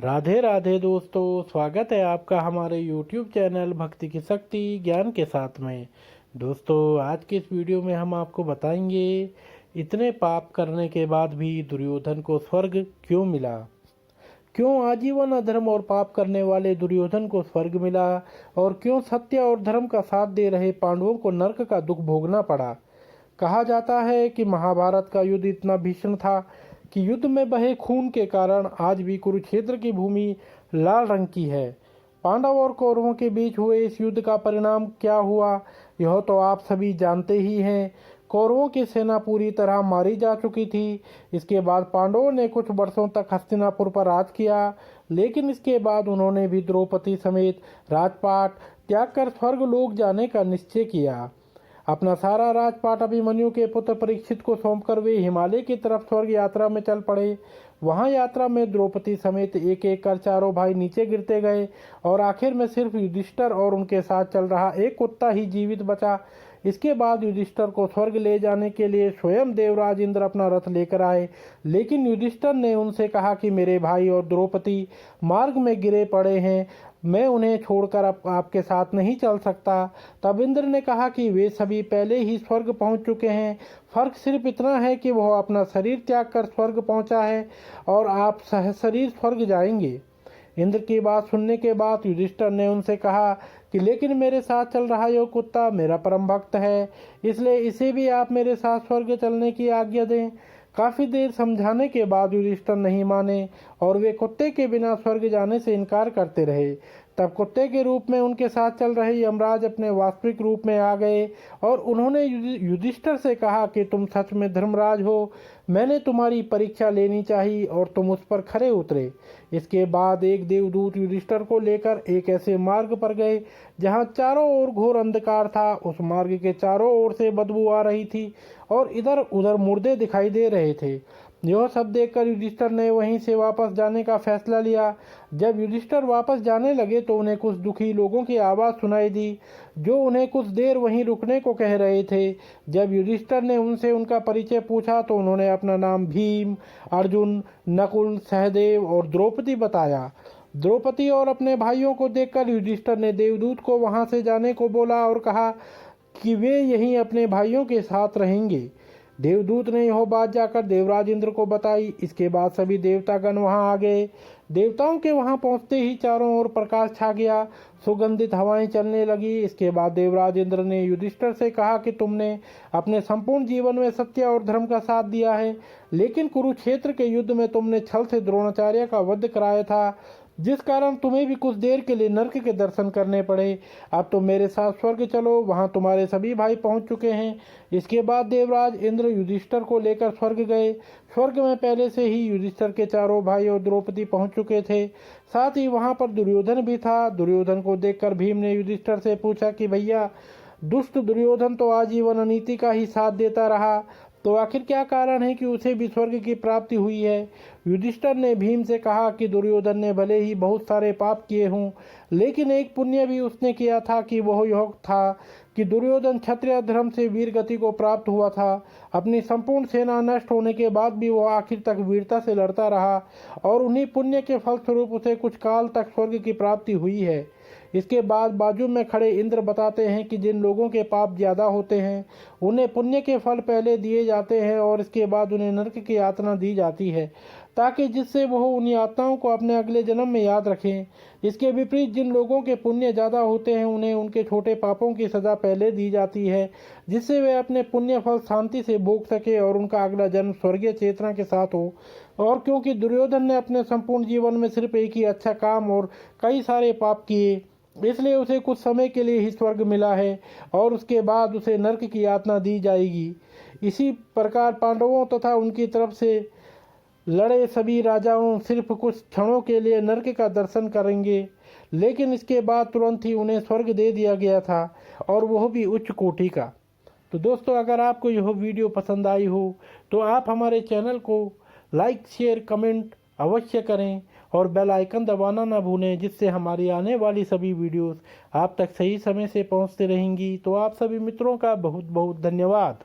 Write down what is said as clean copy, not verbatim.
राधे राधे दोस्तों, स्वागत है आपका हमारे YouTube चैनल भक्ति की शक्ति ज्ञान के साथ में। दोस्तों, आज के इस वीडियो में हम आपको बताएंगे इतने पाप करने के बाद भी दुर्योधन को स्वर्ग क्यों मिला। क्यों आजीवन अधर्म और पाप करने वाले दुर्योधन को स्वर्ग मिला और क्यों सत्य और धर्म का साथ दे रहे पांडवों को नर्क का दुख भोगना पड़ा। कहा जाता है कि महाभारत का युद्ध इतना भीषण था कि युद्ध में बहे खून के कारण आज भी कुरुक्षेत्र की भूमि लाल रंग की है। पांडव और कौरवों के बीच हुए इस युद्ध का परिणाम क्या हुआ, यह तो आप सभी जानते ही हैं। कौरवों की सेना पूरी तरह मारी जा चुकी थी। इसके बाद पांडवों ने कुछ वर्षों तक हस्तिनापुर पर राज किया, लेकिन इसके बाद उन्होंने भी द्रौपदी समेत राजपाट त्याग कर स्वर्ग लोक जाने का निश्चय किया। अपना सारा राजपाट अभिमन्यु के पुत्र परीक्षित को सौंपकर वे हिमालय की तरफ स्वर्ग यात्रा में चल पड़े। वहां यात्रा में द्रौपदी समेत एक एक कर चारों भाई नीचे गिरते गए और आखिर में सिर्फ युधिष्ठिर और उनके साथ चल रहा एक कुत्ता ही जीवित बचा। इसके बाद युधिष्ठिर को स्वर्ग ले जाने के लिए स्वयं देवराज इंद्र अपना रथ लेकर आए, लेकिन युधिष्ठिर ने उनसे कहा कि मेरे भाई और द्रौपदी मार्ग में गिरे पड़े हैं, मैं उन्हें छोड़कर आपके साथ नहीं चल सकता। तब इंद्र ने कहा कि वे सभी पहले ही स्वर्ग पहुंच चुके हैं, फर्क सिर्फ इतना है कि वह अपना शरीर त्याग कर स्वर्ग पहुंचा है और आप सहशरीर स्वर्ग जाएंगे। इंद्र की बात सुनने के बाद युधिष्ठिर ने उनसे कहा कि लेकिन मेरे साथ चल रहा यह कुत्ता मेरा परम भक्त है, इसलिए इसे भी आप मेरे साथ स्वर्ग चलने की आज्ञा दें। काफी देर समझाने के बाद युधिष्ठिर नहीं माने और वे कुत्ते के बिना स्वर्ग जाने से इनकार करते रहे। तब कुत्ते के रूप में उनके साथ चल रहे यमराज अपने वास्तविक रूप में आ गए और उन्होंने युधिष्ठिर से कहा कि तुम सच में धर्मराज हो, मैंने तुम्हारी परीक्षा लेनी चाहिए और तुम उस पर खरे उतरे। इसके बाद एक देवदूत युधिष्ठिर को लेकर एक ऐसे मार्ग पर गए जहां चारों ओर घोर अंधकार था। उस मार्ग के चारों ओर से बदबू आ रही थी और इधर उधर मुर्दे दिखाई दे रहे थे। यह सब देखकर युधिष्ठिर ने वहीं से वापस जाने का फैसला लिया। जब युधिष्ठिर वापस जाने लगे तो उन्हें कुछ दुखी लोगों की आवाज़ सुनाई दी जो उन्हें कुछ देर वहीं रुकने को कह रहे थे। जब युधिष्ठिर ने उनसे उनका परिचय पूछा तो उन्होंने अपना नाम भीम, अर्जुन, नकुल, सहदेव और द्रौपदी बताया। द्रौपदी और अपने भाइयों को देखकर युधिष्ठिर ने देवदूत को वहां से जाने को बोला और कहा कि वे यहीं अपने भाइयों के साथ रहेंगे। देवदूत ने यह बात जाकर देवराज इंद्र को बताई। इसके बाद सभी देवतागण वहां आ गए। देवताओं के वहां पहुंचते ही चारों ओर प्रकाश छा गया, सुगंधित हवाएं चलने लगी। इसके बाद देवराज इंद्र ने युधिष्ठिर से कहा कि तुमने अपने संपूर्ण जीवन में सत्य और धर्म का साथ दिया है, लेकिन कुरुक्षेत्र के युद्ध में तुमने छल से द्रोणाचार्य का वध कराया था, जिस कारण तुम्हें भी कुछ देर के लिए नरक के दर्शन करने पड़े। अब तुम मेरे साथ स्वर्ग चलो, वहां तुम्हारे सभी भाई पहुंच चुके हैं। इसके बाद देवराज इंद्र युधिष्ठिर को लेकर स्वर्ग गए। स्वर्ग में पहले से ही युधिष्ठिर के चारों भाई और द्रौपदी पहुंच चुके थे, साथ ही वहां पर दुर्योधन भी था। दुर्योधन को देखकर भीम ने युधिष्ठिर से पूछा कि भैया, दुष्ट दुर्योधन तो आजीवन अनीति का ही साथ देता रहा, तो आखिर क्या कारण है कि उसे भी स्वर्ग की प्राप्ति हुई है। युधिष्ठिर ने भीम से कहा कि दुर्योधन ने भले ही बहुत सारे पाप किए हों, लेकिन एक पुण्य भी उसने किया था कि वह यह था कि दुर्योधन क्षत्रिय धर्म से वीर गति को प्राप्त हुआ था। अपनी संपूर्ण सेना नष्ट होने के बाद भी वह आखिर तक वीरता से लड़ता रहा और उन्हीं पुण्य के फलस्वरूप उसे कुछ काल तक स्वर्ग की प्राप्ति हुई है। इसके बाद बाजू में खड़े इंद्र बताते हैं कि जिन लोगों के पाप ज्यादा होते हैं उन्हें पुण्य के फल पहले दिए जाते हैं और इसके बाद उन्हें नरक की यातना दी जाती है, ताकि जिससे वह उन यातनाओं को अपने अगले जन्म में याद रखें। इसके विपरीत जिन लोगों के पुण्य ज़्यादा होते हैं उन्हें उनके छोटे पापों की सज़ा पहले दी जाती है, जिससे वे अपने पुण्य फल शांति से भोग सके और उनका अगला जन्म स्वर्गीय चेतना के साथ हो। और क्योंकि दुर्योधन ने अपने संपूर्ण जीवन में सिर्फ एक ही अच्छा काम और कई सारे पाप किए, इसलिए उसे कुछ समय के लिए ही स्वर्ग मिला है और उसके बाद उसे नरक की यातना दी जाएगी। इसी प्रकार पांडवों तथा उनकी तरफ से लड़े सभी राजाओं सिर्फ कुछ क्षणों के लिए नरक का दर्शन करेंगे, लेकिन इसके बाद तुरंत ही उन्हें स्वर्ग दे दिया गया था और वह भी उच्च कोटि का। तो दोस्तों, अगर आपको यह वीडियो पसंद आई हो तो आप हमारे चैनल को लाइक, शेयर, कमेंट अवश्य करें और बेल आइकन दबाना ना भूलें, जिससे हमारी आने वाली सभी वीडियोस आप तक सही समय से पहुंचते रहेंगी। तो आप सभी मित्रों का बहुत बहुत धन्यवाद।